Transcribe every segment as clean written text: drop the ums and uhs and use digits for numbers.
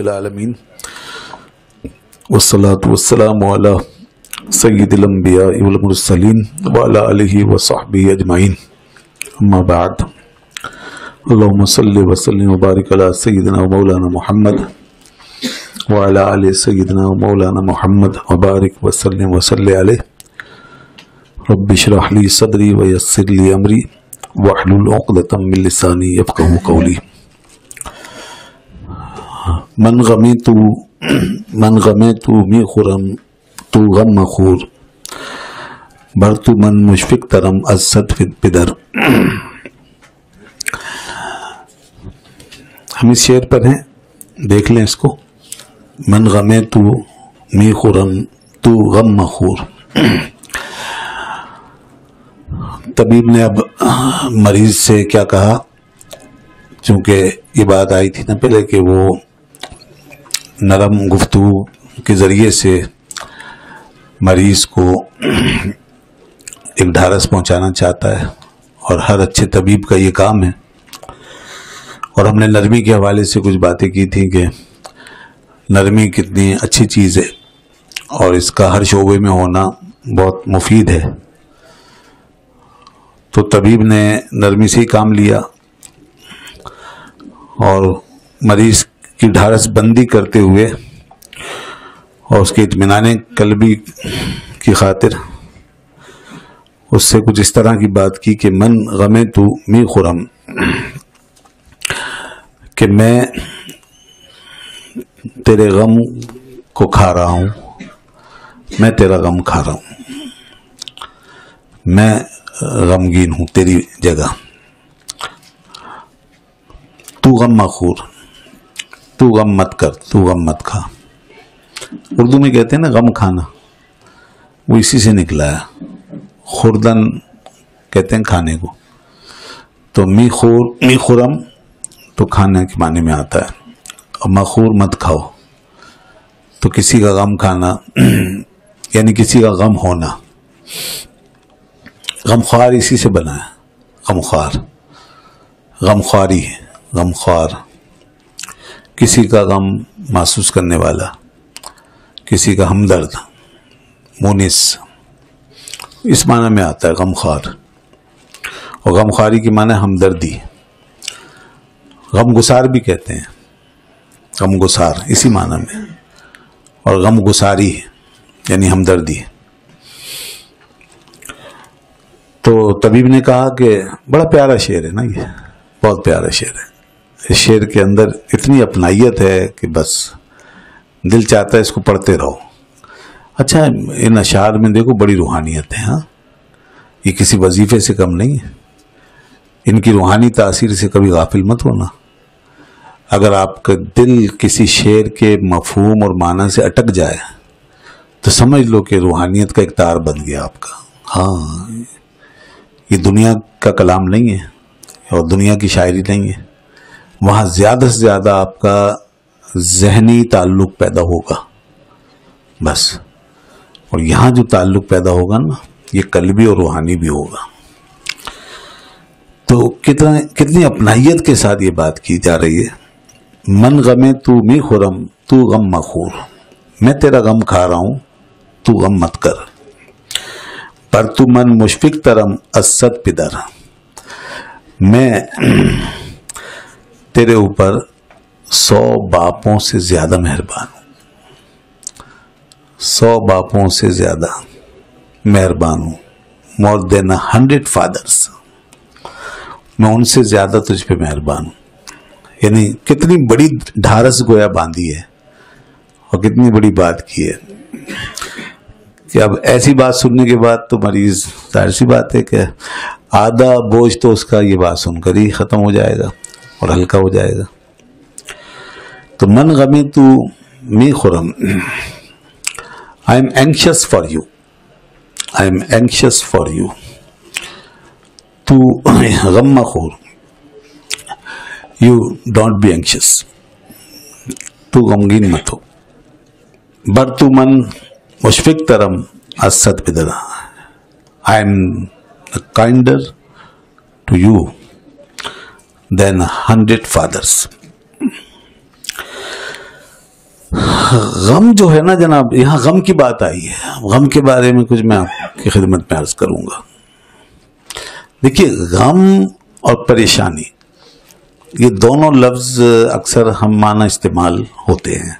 العالمین والصلاة والسلام علی سید الانبیاء والمرسلین وعلی آلہ وصحبہ اجمعین اما بعد اللہم صلی وسلم وبارک علی سیدنا و مولانا محمد وعلی آلہ سیدنا و مولانا محمد وبارک وسلم وصلی علیہ رب اشرح لی صدری ویسر لی امری واحلل عقدۃ من لسانی یفقہوا قولی من غمیت می خرم تو غم مخور برت من مشفق ترم از صد پدر۔ ہم اس شعر پر ہیں، دیکھ لیں اس کو۔ من غمیت می خرم تو غم مخور۔ طبیب نے اب مریض سے کیا کہا، چونکہ یہ بات آئی تھی نا پہلے کہ وہ نرم گفتگو کے ذریعے سے مریض کو ایک ڈھارس پہنچانا چاہتا ہے، اور ہر اچھے طبیب کا یہ کام ہے۔ اور ہم نے نرمی کے حوالے سے کچھ باتیں کی تھیں کہ نرمی کتنی اچھی چیز ہے اور اس کا ہر شعبے میں ہونا بہت مفید ہے۔ تو طبیب نے نرمی سے ہی کام لیا اور مریض کی ڈھارس بندی کرتے ہوئے اور اس کے اطمینان قلبی کی خاطر اس سے کچھ اس طرح کی بات کی کہ من غمیت می خرم، کہ میں تیرے غم کو کھا رہا ہوں، میں تیرا غم کھا رہا ہوں، میں غمگین ہوں تیری جگہ۔ تو غم مخور، تو غم مت کر، تو غم مت کھا۔ اردو میں کہتے ہیں نا غم کھانا، وہ اسی سے نکلا ہے۔ خوردن کہتے ہیں کھانے کو، تو می خورم تو کھانے کے معنی میں آتا ہے، اور مخور مت کھاؤ تو کسی کا غم کھانا یعنی کسی کا غم ہونا۔ غمخوار اسی سے بنا ہے، غمخوار، غمخواری، غمخوار، کسی کا غم محسوس کرنے والا، کسی کا ہمدرد، مونس، اس معنی میں آتا ہے غمخوار۔ اور غمخواری کی معنی ہمدردی، غم گسار بھی کہتے ہیں، غم گسار اسی معنی میں، اور غم گساری یعنی ہمدردی۔ تو طبیب نے کہا کہ بڑا پیارا شعر ہے نا، یہ بہت پیارا شعر ہے، اس شعر کے اندر اتنی اپنائیت ہے کہ بس دل چاہتا ہے اس کو پڑھتے رہو۔ اچھا، ان اشعار میں دیکھو بڑی روحانیت ہے، ہاں، یہ کسی وظیفے سے کم نہیں ہے۔ ان کی روحانی تاثیر سے کبھی غافل مت ہونا۔ اگر آپ کا دل کسی شعر کے مفہوم اور معنی سے اٹک جائے تو سمجھ لو کہ روحانیت کا ایک تار بن گیا آپ کا۔ ہاں، یہ دنیا کا کلام نہیں ہے اور دنیا کی شاعری نہیں ہے، وہاں زیادہ سے زیادہ آپ کا ذہنی تعلق پیدا ہوگا بس، اور یہاں جو تعلق پیدا ہوگا نا یہ قلبی اور روحانی بھی ہوگا۔ تو کتنی اپنائیت کے ساتھ یہ بات کی جا رہی ہے۔ من غمے تو می خرم تو غم مخور، میں تیرا غم کھا رہا ہوں، تو غم مت کر۔ پر تو من مشفق ترم از صد پدر، میں تیرے اوپر 100 باپوں سے زیادہ مہربان ہوں، 100 باپوں سے زیادہ مہربان ہوں، more than 100 fathers، میں ان سے زیادہ تجھ پہ مہربان ہوں۔ یعنی کتنی بڑی ڈھارس گویا باندھی ہے اور کتنی بڑی بات کی ہے کہ اب ایسی بات سننے کے بعد تو مریض، ظاہر سی بات ہے کہ آدھا بوجھ تو اس کا یہ بات سن کر ہی ختم ہو جائے گا اور ہلکا ہو جائے گا۔ تو من غمیت می خرم، I am anxious for you، I am anxious for you، تو غم مخور، you don't be anxious، تو غمگین مت ہو۔ بر تو من مشفق ترم از صد پدر، I am kinder to you than 100 fathers۔ غم جو ہے نا جناب، یہاں غم کی بات آئی ہے، غم کے بارے میں کچھ میں آپ کی خدمت میں عرض کروں گا. دیکھیے، غم اور پریشانی یہ دونوں لفظ اکثر ہم معنی استعمال ہوتے ہیں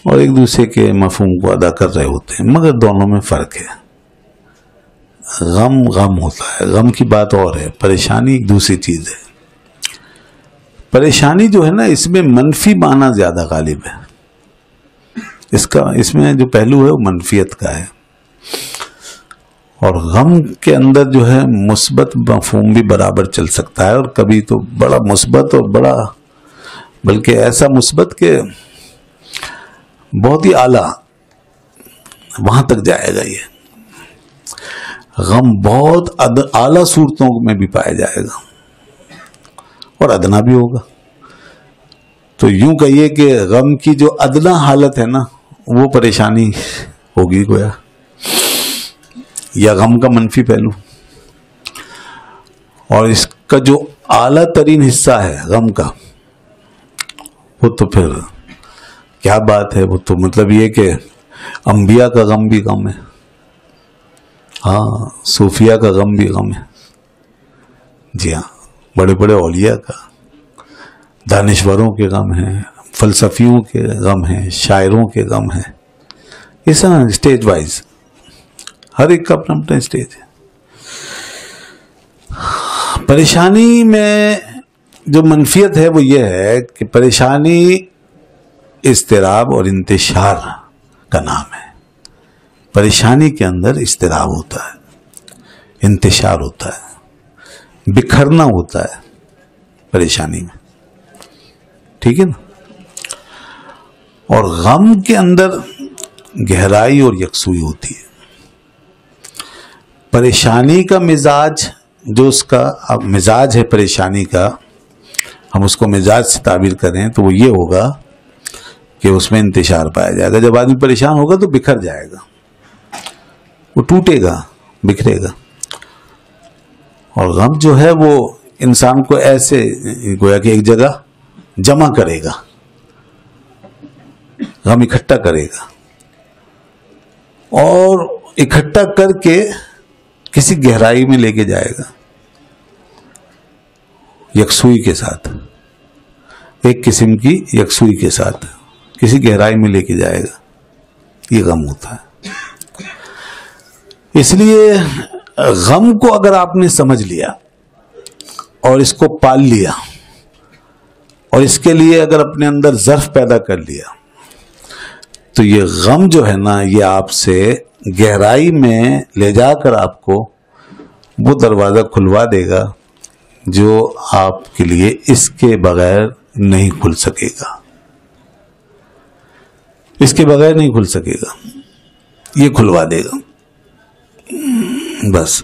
اور ایک دوسرے کے مفہوم کو ادا کر رہے ہوتے ہیں، مگر دونوں میں فرق ہے. غم غم ہوتا ہے، غم کی بات اور ہے، پریشانی ایک دوسری چیز ہے. پریشانی جو ہے نا، اس میں منفی معنی زیادہ غالب ہے. اس میں جو پہلو ہے وہ منفیت کا ہے، اور غم کے اندر جو ہے مثبت مفہوم بھی برابر چل سکتا ہے، اور کبھی تو بڑا مثبت اور بڑا، بلکہ ایسا مثبت کہ بہت ہی اعلیٰ، وہاں تک جائے گا. یہ غم بہت اعلیٰ صورتوں میں بھی پایا جائے گا اور ادنا بھی ہوگا. تو یوں کہیے کہ غم کی جو ادنا حالت ہے نا، وہ پریشانی ہوگی گویا، یا غم کا منفی پہلو. اور اس کا جو اعلیٰ ترین حصہ ہے غم کا، وہ تو پھر کیا بات ہے، وہ تو مطلب یہ کہ انبیاء کا غم بھی غم ہے، ہاں، صوفیاء کا غم بھی غم ہے. جی ہاں، بڑے بڑے اولیاء کا، دانشوروں کے غم ہیں، فلسفیوں کے غم ہیں، شاعروں کے غم ہیں. اس طرح اسٹیج وائز ہر ایک کا اپنا اپنا اسٹیج ہے. پریشانی میں جو منفیت ہے وہ یہ ہے کہ پریشانی اضطراب اور انتشار کا نام ہے. پریشانی کے اندر اضطراب ہوتا ہے، انتشار ہوتا ہے، بکھرنا ہوتا ہے پریشانی میں، ٹھیک ہے نا. اور غم کے اندر گہرائی اور یکسوئی ہوتی ہے. پریشانی کا مزاج، جو اس کا مزاج ہے پریشانی کا، ہم اس کو مزاج سے تعبیر کریں تو وہ یہ ہوگا کہ اس میں انتشار پایا جائے گا. جب آدمی پریشان ہوگا تو بکھر جائے گا، وہ ٹوٹے گا، بکھرے گا. اور غم جو ہے وہ انسان کو ایسے گویا کہ ایک جگہ جمع کرے گا، غم اکٹھا کرے گا، اور اکٹھا کر کے کسی گہرائی میں لے کے جائے گا، یکسوئی کے ساتھ، ایک قسم کی یکسوئی کے ساتھ کسی گہرائی میں لے کے جائے گا. یہ غم ہوتا ہے. اس لیے غم کو اگر آپ نے سمجھ لیا اور اس کو پال لیا اور اس کے لیے اگر اپنے اندر ظرف پیدا کر لیا، تو یہ غم جو ہے نا، یہ آپ سے گہرائی میں لے جا کر آپ کو وہ دروازہ کھلوا دے گا جو آپ کے لیے اس کے بغیر نہیں کھل سکے گا. اس کے بغیر نہیں کھل سکے گا، یہ کھلوا دے گا بس.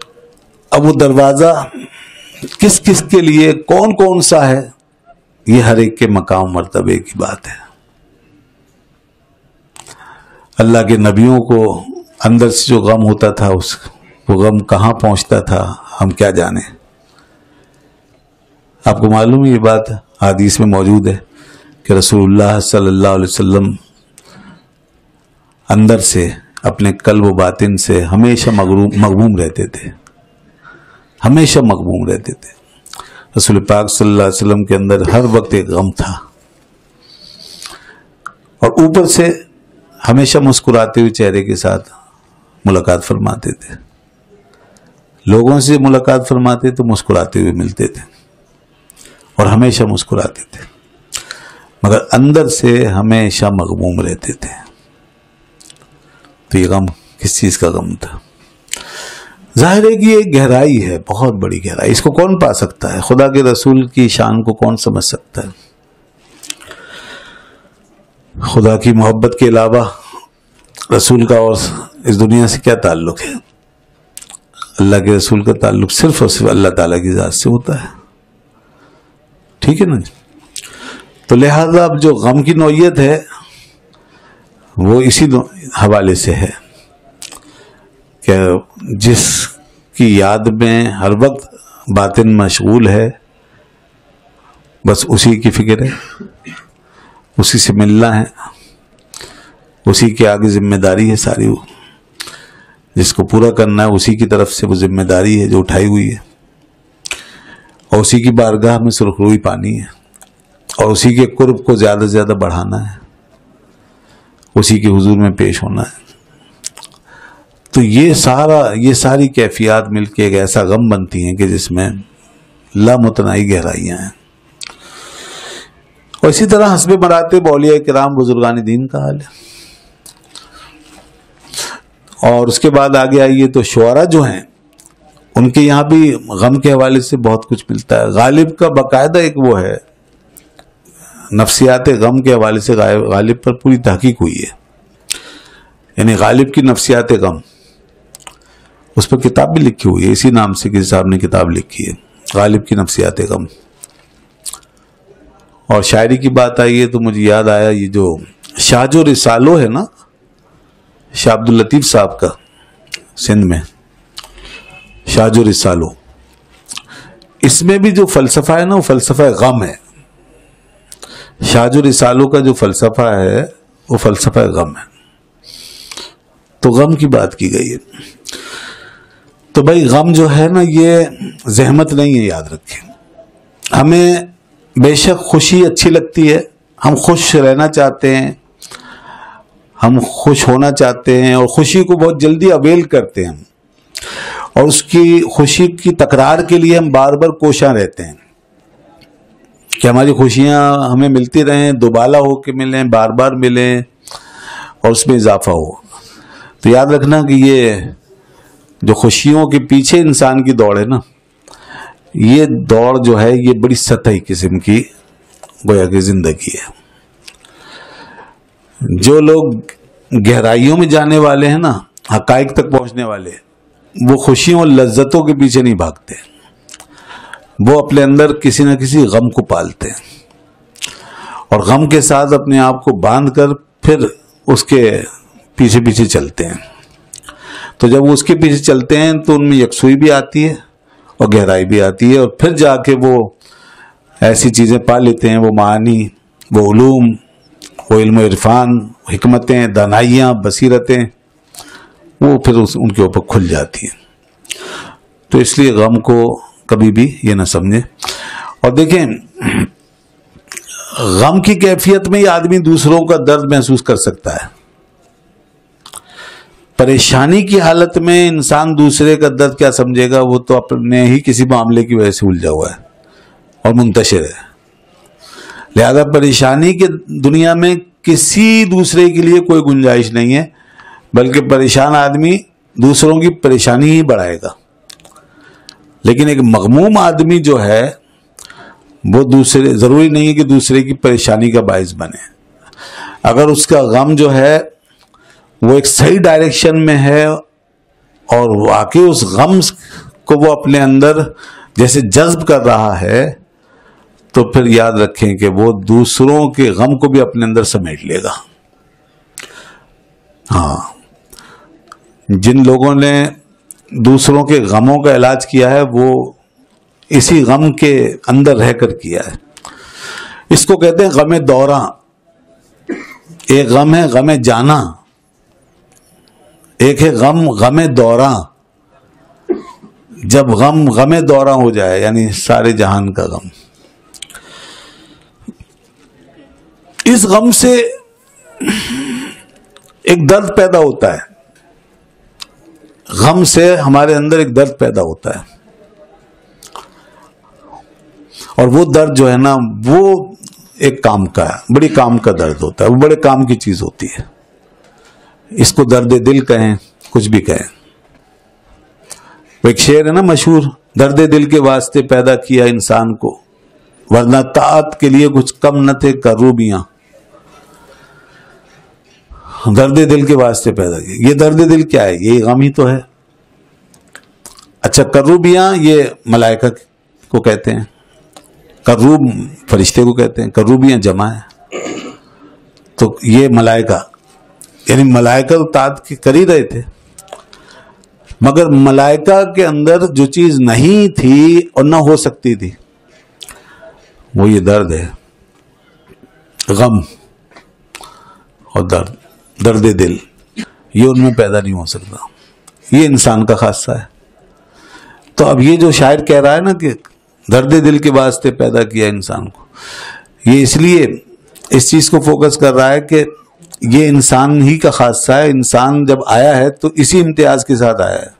اب وہ دروازہ کس کس کے لیے، کون کون سا ہے، یہ ہر ایک کے مقام مرتبے کی بات ہے. اللہ کے نبیوں کو اندر سے جو غم ہوتا تھا، وہ غم کہاں پہنچتا تھا ہم کیا جانے. آپ کو معلوم ہے یہ بات حدیث میں موجود ہے کہ رسول اللہ صلی اللہ علیہ وسلم اندر سے، اپنے قلب و باطن سے ہمیشہ مغموم رہتے تھے، ہمیشہ مغموم رہتے تھے. رسول پاک صلی اللہ علیہ وسلم کے اندر ہر وقت ایک غم تھا، اور اوپر سے ہمیشہ مسکراتے ہوئے چہرے کے ساتھ ملاقات فرماتے تھے. لوگوں سے ملاقات فرماتے تو مسکراتے ہوئے ملتے تھے اور ہمیشہ مسکراتے تھے، مگر اندر سے ہمیشہ مغموم رہتے تھے. تو یہ غم کس چیز کا غم تھا؟ ظاہر ہے کہ یہ گہرائی ہے، بہت بڑی گہرائی. اس کو کون پا سکتا ہے؟ خدا کے رسول کی شان کو کون سمجھ سکتا ہے؟ خدا کی محبت کے علاوہ رسول کا اور اس دنیا سے کیا تعلق ہے؟ اللہ کے رسول کا تعلق صرف اور صرف اللہ تعالیٰ کی ذات سے ہوتا ہے، ٹھیک ہے نا. تو لہذا اب جو غم کی نوعیت ہے وہ اسی حوالے سے ہے کہ جس کی یاد میں ہر وقت باطن مشغول ہے، بس اسی کی فکر ہے، اسی سے ملنا ہے، اسی کے آگے ذمہ داری ہے ساری، وہ جس کو پورا کرنا ہے اسی کی طرف سے وہ ذمہ داری ہے جو اٹھائی ہوئی ہے، اور اسی کی بارگاہ میں سرخروئی پانی ہے، اور اسی کے قرب کو زیادہ سے زیادہ بڑھانا ہے، اسی کے حضور میں پیش ہونا ہے۔ تو یہ ساری کیفیات مل کے ایک ایسا غم بنتی ہیں کہ جس میں لامتناہی گہرائیاں ہیں۔ اور اسی طرح حسب مراتب اولیاء کرام بزرگان دین کا حال ہے۔ اور اس کے بعد آگے آئیے تو شعراء جو ہیں ان کے یہاں بھی غم کے حوالے سے بہت کچھ ملتا ہے۔ غالب کا باقاعدہ ایک وہ ہے، نفسیات غم کے حوالے سے غالب پر پوری تحقیق ہوئی ہے، یعنی غالب کی نفسیات غم، اس پر کتاب بھی لکھی ہوئی ہے، اسی نام سے کسی صاحب نے کتاب لکھی ہے، غالب کی نفسیات غم۔ اور شاعری کی بات آئی ہے تو مجھے یاد آیا یہ جو شاہ و رسالو ہے نا، شاہ عبد اللطیف صاحب کا، سندھ میں شاہ و رسالو، اس میں بھی جو فلسفہ ہے نا وہ فلسفہ غم ہے۔ شاہ و رسالو کا جو فلسفہ ہے وہ فلسفہ غم ہے، تو غم کی بات کی گئی ہے۔ تو بھائی غم جو ہے نا یہ زحمت نہیں ہے، یاد رکھیں۔ ہمیں بے شک خوشی اچھی لگتی ہے، ہم خوش رہنا چاہتے ہیں، ہم خوش ہونا چاہتے ہیں، اور خوشی کو بہت جلدی اویل کرتے ہیں، اور اس کی خوشی کی تکرار کے لیے ہم بار بار کوشاں رہتے ہیں کہ ہماری خوشیاں ہمیں ملتی رہیں، دوبالا ہو کے ملیں، بار بار ملیں، اور اس میں اضافہ ہو۔ تو یاد رکھنا کہ یہ جو خوشیوں کے پیچھے انسان کی دوڑ ہے نا، یہ دوڑ جو ہے یہ بڑی سطحی قسم کی گویا کہ زندگی ہے۔ جو لوگ گہرائیوں میں جانے والے ہیں نا، حقائق تک پہنچنے والے، وہ خوشیوں اور لذتوں کے پیچھے نہیں بھاگتے، وہ اپنے اندر کسی نہ کسی غم کو پالتے ہیں، اور غم کے ساتھ اپنے آپ کو باندھ کر پھر اس کے پیچھے پیچھے چلتے ہیں۔ تو جب وہ اس کے پیچھے چلتے ہیں تو ان میں یکسوئی بھی آتی ہے اور گہرائی بھی آتی ہے، اور پھر جا کے وہ ایسی چیزیں پا لیتے ہیں، وہ معانی، وہ علوم، وہ علم و عرفان، حکمتیں، دانائیاں، بصیرتیں، وہ پھر ان کے اوپر کھل جاتی ہیں۔ تو اس لیے غم کو کبھی بھی یہ نہ سمجھیں۔ اور دیکھیں غم کی کیفیت میں یہ آدمی دوسروں کا درد محسوس کر سکتا ہے، پریشانی کی حالت میں انسان دوسرے کا درد کیا سمجھے گا، وہ تو اپنے ہی کسی معاملے کی وجہ سے الجھا ہوا ہے اور منتشر ہے۔ لہذا پریشانی کے دنیا میں کسی دوسرے کے لیے کوئی گنجائش نہیں ہے، بلکہ پریشان آدمی دوسروں کی پریشانی ہی بڑھائے گا۔ لیکن ایک مغموم آدمی جو ہے وہ دوسرے، ضروری نہیں ہے کہ دوسرے کی پریشانی کا باعث بنے، اگر اس کا غم جو ہے وہ ایک صحیح ڈائریکشن میں ہے اور واقعی اس غم کو وہ اپنے اندر جیسے جذب کر رہا ہے، تو پھر یاد رکھیں کہ وہ دوسروں کے غم کو بھی اپنے اندر سمیٹ لے گا۔ ہاں، جن لوگوں نے دوسروں کے غموں کا علاج کیا ہے وہ اسی غم کے اندر رہ کر کیا ہے۔ اس کو کہتے ہیں غم دوراں۔ ایک غم ہے غم جانا، ایک ہے غم دوراں۔ جب غم دوراں ہو جائے، یعنی سارے جہان کا غم، اس غم سے ایک درد پیدا ہوتا ہے، غم سے ہمارے اندر ایک درد پیدا ہوتا ہے، اور وہ درد جو ہے نا وہ ایک کام کا ہے، بڑی کام کا درد ہوتا ہے، وہ بڑے کام کی چیز ہوتی ہے۔ اس کو درد دل کہیں، کچھ بھی کہیں۔ وہ ایک شعر ہے نا مشہور، درد دل کے واسطے پیدا کیا انسان کو، ورنہ طاعت کے لیے کچھ کم نہ تھے کروبیاں۔ درد دل کے واسطے پیدا کیا، یہ درد دل کیا ہے؟ یہ غم ہی تو ہے۔ اچھا، کروبیاں یہ ملائکہ کو کہتے ہیں، کروب فرشتے کو کہتے ہیں، کروبیاں جمع ہے، تو یہ ملائکہ، یعنی ملائکہ تو طاعت کر ہی رہے تھے، مگر ملائکہ کے اندر جو چیز نہیں تھی اور نہ ہو سکتی تھی وہ یہ درد ہے، غم اور درد۔ درد دل یہ ان میں پیدا نہیں ہو سکتا، یہ انسان کا خاصہ ہے۔ تو اب یہ جو شاعر کہہ رہا ہے نا کہ درد دل کے واسطے پیدا کیا انسان کو، یہ اس لیے اس چیز کو فوکس کر رہا ہے کہ یہ انسان ہی کا خاصہ ہے۔ انسان جب آیا ہے تو اسی امتیاز کے ساتھ آیا ہے،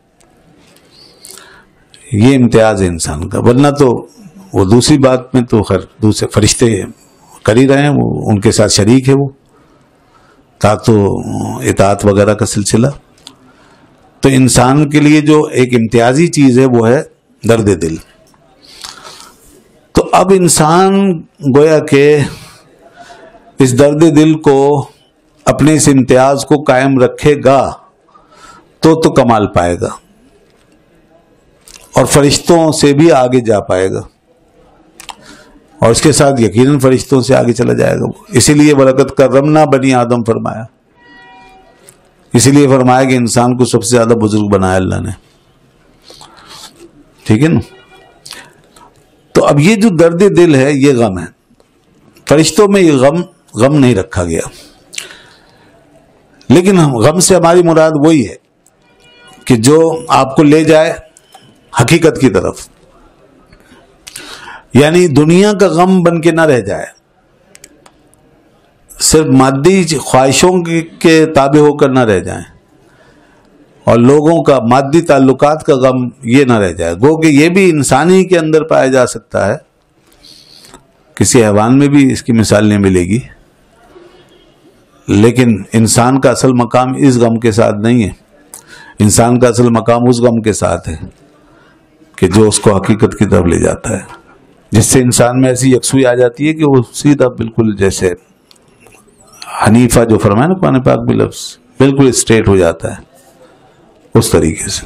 یہ امتیاز ہے انسان کا، ورنہ تو وہ دوسری بات میں تو خیر دوسرے فرشتے کر ہی رہے ہیں، وہ ان کے ساتھ شریک ہے، وہ تو اطاعت وغیرہ کا سلسلہ۔ تو انسان کے لیے جو ایک امتیازی چیز ہے وہ ہے درد دل۔ تو اب انسان گویا کہ اس درد دل کو اپنے اس امتیاز کو قائم رکھے گا تو کمال پائے گا اور فرشتوں سے بھی آگے جا پائے گا، اور اس کے ساتھ یقیناً فرشتوں سے آگے چلا جائے گا۔ اسی لیے برکت کرمنا بنی آدم فرمایا، اسی لیے فرمایا کہ انسان کو سب سے زیادہ بزرگ بنایا اللہ نے، ٹھیک ہے نا۔ تو اب یہ جو درد دل ہے یہ غم ہے، فرشتوں میں یہ غم نہیں رکھا گیا، لیکن غم سے ہماری مراد وہی ہے کہ جو آپ کو لے جائے حقیقت کی طرف، یعنی دنیا کا غم بن کے نہ رہ جائے، صرف مادی خواہشوں کے تابع ہو کر نہ رہ جائیں، اور لوگوں کا مادی تعلقات کا غم یہ نہ رہ جائے۔ گو کہ یہ بھی انسانی کے اندر پایا جا سکتا ہے، کسی حیوان میں بھی اس کی مثال نہیں ملے گی، لیکن انسان کا اصل مقام اس غم کے ساتھ نہیں ہے، انسان کا اصل مقام اس غم کے ساتھ ہے کہ جو اس کو حقیقت کی طرف لے جاتا ہے، جس سے انسان میں ایسی یکسوئی آ جاتی ہے کہ وہ سیدھا بالکل جیسے حنیفہ جو فرمایا نا قرآن پاک میں لفظ، بالکل اسٹریٹ ہو جاتا ہے اس طریقے سے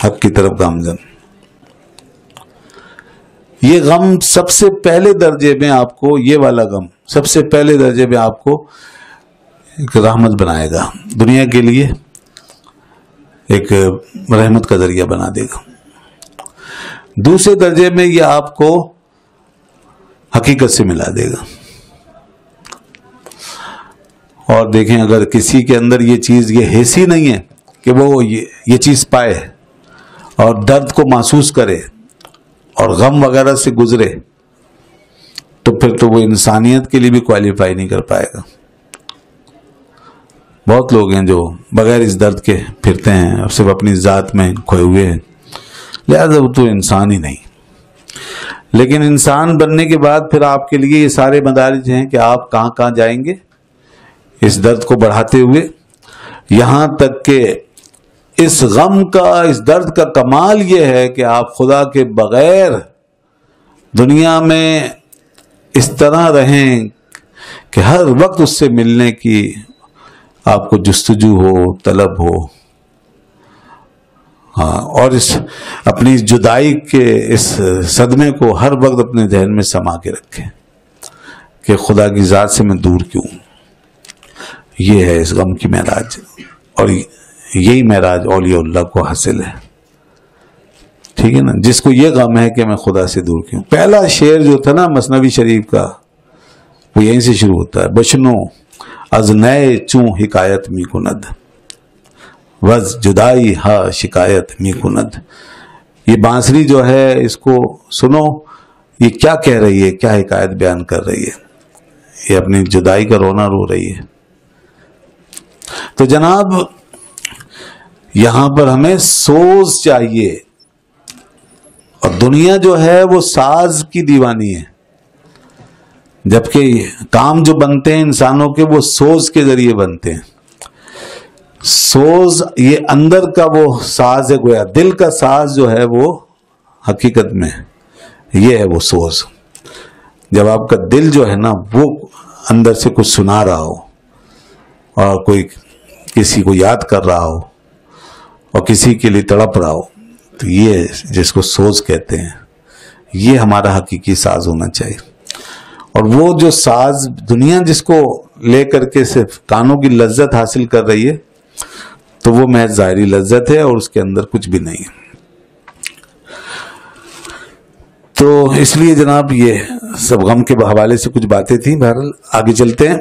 حق کی طرف گامزن۔ یہ غم سب سے پہلے درجے میں آپ کو، یہ والا غم سب سے پہلے درجے میں آپ کو ایک رحمت بنائے گا، دنیا کے لیے ایک رحمت کا ذریعہ بنا دے گا۔ دوسرے درجے میں یہ آپ کو حقیقت سے ملا دے گا۔ اور دیکھیں اگر کسی کے اندر یہ چیز، یہ حس ہی نہیں ہے کہ وہ یہ چیز پائے اور درد کو محسوس کرے اور غم وغیرہ سے گزرے، تو پھر تو وہ انسانیت کے لیے بھی کوالیفائی نہیں کر پائے گا۔ بہت لوگ ہیں جو بغیر اس درد کے پھرتے ہیں اور صرف اپنی ذات میں کھوئے ہوئے ہیں، لہذا وہ تو انسان ہی نہیں۔ لیکن انسان بننے کے بعد پھر آپ کے لیے یہ سارے مدارج ہیں کہ آپ کہاں کہاں جائیں گے اس درد کو بڑھاتے ہوئے، یہاں تک کہ اس غم کا، اس درد کا کمال یہ ہے کہ آپ خدا کے بغیر دنیا میں اس طرح رہیں کہ ہر وقت اس سے ملنے کی آپ کو جستجو ہو، طلب ہو، ہاں، اور اس اپنی جدائی کے اس صدمے کو ہر وقت اپنے ذہن میں سما کے رکھیں کہ خدا کی ذات سے میں دور کیوں۔ یہ ہے اس غم کی معراج، اور یہی معراج اولیاء اللہ کو حاصل ہے، ٹھیک ہے نا، جس کو یہ غم ہے کہ میں خدا سے دور کیوں۔ پہلا شعر جو تھا نا مثنوی شریف کا، وہ یہیں سے شروع ہوتا ہے، بشنو از نئے چوں حکایت می کند، وز جدائی ہا شکایت می کند۔ یہ بانسری جو ہے اس کو سنو، یہ کیا کہہ رہی ہے، کیا حکایت بیان کر رہی ہے، یہ اپنی جدائی کا رونا رو رہی ہے۔ تو جناب یہاں پر ہمیں سوز چاہیے، اور دنیا جو ہے وہ ساز کی دیوانی ہے، جبکہ کام جو بنتے ہیں انسانوں کے وہ سوز کے ذریعے بنتے ہیں۔ سوز یہ اندر کا وہ ساز ہے، گویا دل کا ساز جو ہے وہ حقیقت میں یہ ہے وہ سوز۔ جب آپ کا دل جو ہے نا وہ اندر سے کچھ سنا رہا ہو، اور کوئی کسی کو یاد کر رہا ہو اور کسی کے لیے تڑپ رہا ہو، تو یہ جس کو سوز کہتے ہیں، یہ ہمارا حقیقی ساز ہونا چاہیے۔ اور وہ جو ساز دنیا جس کو لے کر کے صرف کانوں کی لذت حاصل کر رہی ہے، تو وہ محض ظاہری لذت ہے اور اس کے اندر کچھ بھی نہیں ہے۔ تو اس لیے جناب یہ سب غم کے حوالے سے کچھ باتیں تھیں، بہرحال آگے چلتے ہیں۔